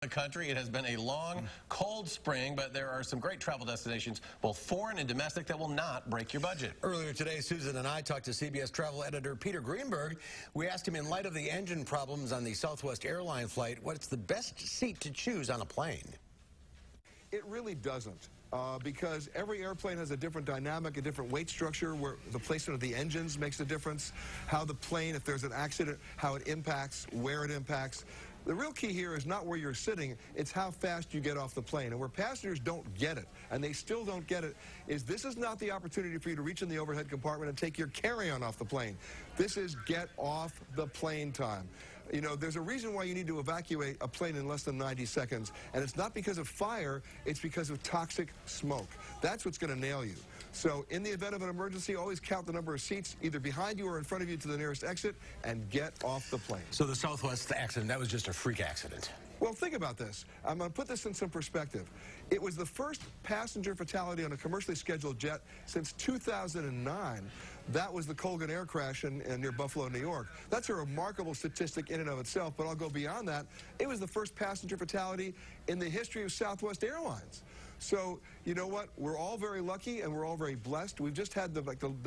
The country. It has been a long, cold spring, but there are some great travel destinations, both foreign and domestic, that will not break your budget. Earlier today, Susan and I talked to CBS travel editor Peter Greenberg. We asked him, in light of the engine problems on the Southwest airline flight, what's the best seat to choose on a plane? It really doesn't. Because every airplane has a different dynamic, a different weight structure, where the placement of the engines makes a difference, how the plane, if there's an accident, how it impacts, where it impacts. The real key here is not where you're sitting, it's how fast you get off the plane. And where passengers don't get it, and they still don't get it, is this is not the opportunity for you to reach in the overhead compartment and take your carry-on off the plane. This is get off the plane time. You know, there's a reason why you need to evacuate a plane in less than 90 seconds, and it's not because of fire, it's because of toxic smoke. That's what's going to nail you. So in the event of an emergency, always count the number of seats either behind you or in front of you to the nearest exit and get off the plane. So the Southwest accident, that was just a freak accident. Well, think about this. I'm going to put this in some perspective. It was the first passenger fatality on a commercially scheduled jet since 2009. That was the Colgan air crash near Buffalo, New York. That's a remarkable statistic in and of itself, but I'll go beyond that. It was the first passenger fatality in the history of Southwest Airlines. So, you know what? We're all very lucky and we're all very blessed. We've just had the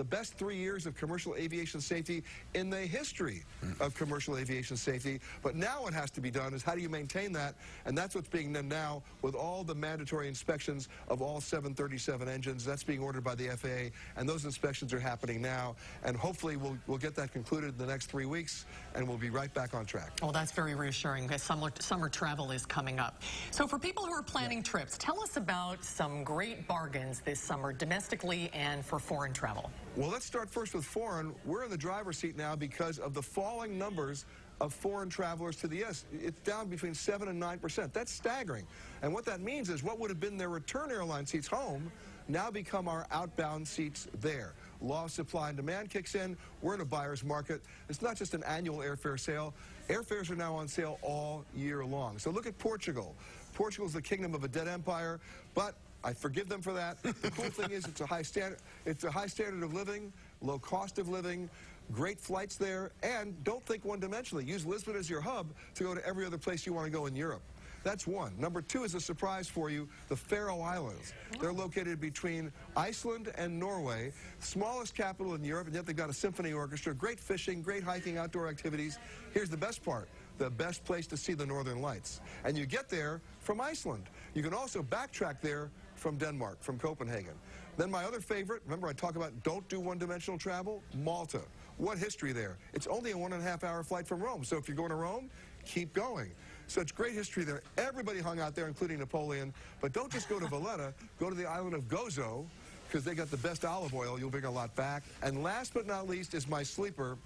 best 3 years of commercial aviation safety in the history of commercial aviation safety. But now what has to be done is how do you maintain that? And that's what's being done now with all the mandatory inspections of all 737 engines. That's being ordered by the FAA, and those inspections are happening now. And hopefully we'll get that concluded in the next 3 weeks, and we'll be right back on track. Well, that's very reassuring because summer travel is coming up. So for people who are planning trips, tell us about some great bargains this summer, domestically and for foreign travel. Well, let's start first with foreign. We're in the driver's seat now because of the falling numbers of foreign travelers to the U.S. It's down between 7 and 9%. That's staggering. And what that means is what would have been their return airline seats home now become our outbound seats there. Law of supply and demand kicks in. We're in a buyer's market. It's not just an annual airfare sale. Airfares are now on sale all year long. So look at Portugal. Portugal's the kingdom of a dead empire, but I forgive them for that. The cool thing is it's a high standard of living, low cost of living, great flights there, and don't think one-dimensionally. Use Lisbon as your hub to go to every other place you want to go in Europe. That's one. Number two is a surprise for you, the Faroe Islands. They're located between Iceland and Norway, smallest capital in Europe, and yet they've got a symphony orchestra, great fishing, great hiking, outdoor activities. Here's the best part, the best place to see the Northern Lights. And you get there from Iceland. You can also backtrack there from Denmark, from Copenhagen. Then my other favorite, remember I talk about don't do one-dimensional travel? Malta. What history there? It's only a 1.5-hour flight from Rome, so if you're going to Rome, keep going. So it's great history there. Everybody hung out there, including Napoleon. But don't just go to Valletta. Go to the island of Gozo, because they got the best olive oil. You'll bring a lot back. And last but not least is my sleeper,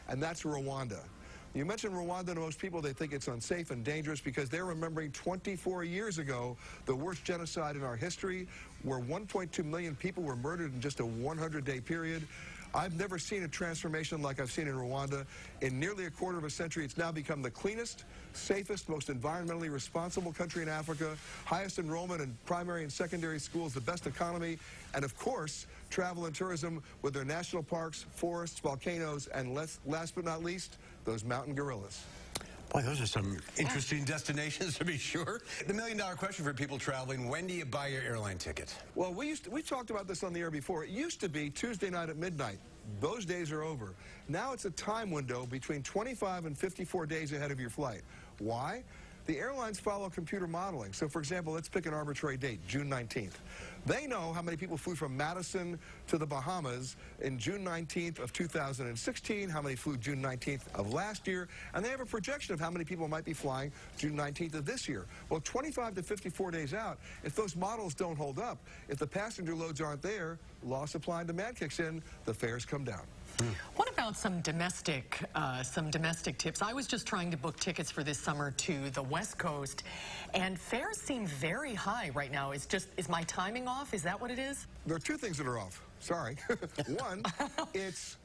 and that's Rwanda. You mention Rwanda to most people, they think it's unsafe and dangerous because they're remembering 24 years ago, the worst genocide in our history, where 1.2 million people were murdered in just a 100-day period. I've never seen a transformation like I've seen in Rwanda. In nearly a quarter of a century, it's now become the cleanest, safest, most environmentally responsible country in Africa, highest enrollment in primary and secondary schools, the best economy, and of course, travel and tourism with their national parks, forests, volcanoes, and last but not least, those mountain gorillas. Boy, those are some interesting destinations to be sure. The million-dollar question for people traveling, when do you buy your airline ticket? Well, we talked about this on the air before. It used to be Tuesday night at midnight. Those days are over. Now it's a time window between 25 and 54 days ahead of your flight. Why? The airlines follow computer modeling. So, for example, let's pick an arbitrary date, June 19th. They know how many people flew from Madison to the Bahamas in June 19th of 2016, how many flew June 19th of last year, and they have a projection of how many people might be flying June 19th of this year. Well, 25 to 54 days out, if those models don't hold up, if the passenger loads aren't there, law of supply and demand kicks in, the fares come down. What about some domestic tips? I was just trying to book tickets for this summer to the West Coast, and fares seem very high right now. Is my timing off? Is that what it is? There are two things that are off. Sorry. One, is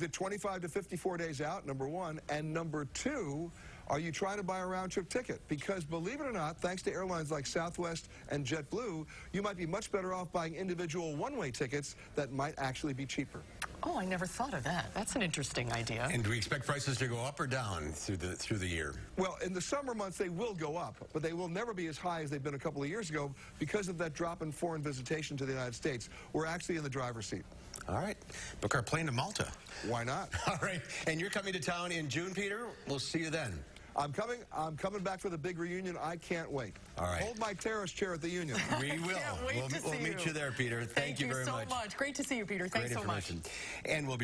it 25 to 54 days out, number one, and number two, are you trying to buy a round-trip ticket? Because believe it or not, thanks to airlines like Southwest and JetBlue, you might be much better off buying individual one-way tickets that might actually be cheaper. Oh, I never thought of that. That's an interesting idea. And do we expect prices to go up or down through the year? Well, in the summer months, they will go up, but they will never be as high as they've been a couple of years ago because of that drop in foreign visitation to the United States. We're actually in the driver's seat. All right. Book our plane to Malta. Why not? All right. And you're coming to town in June, Peter? We'll see you then. I'm coming back for the big reunion. I can't wait. All right. Hold my terrace chair at the union. We will. We'll meet you there, Peter. Thank you very much. Thank you so much. Great to see you, Peter. Thanks so much. And we'll be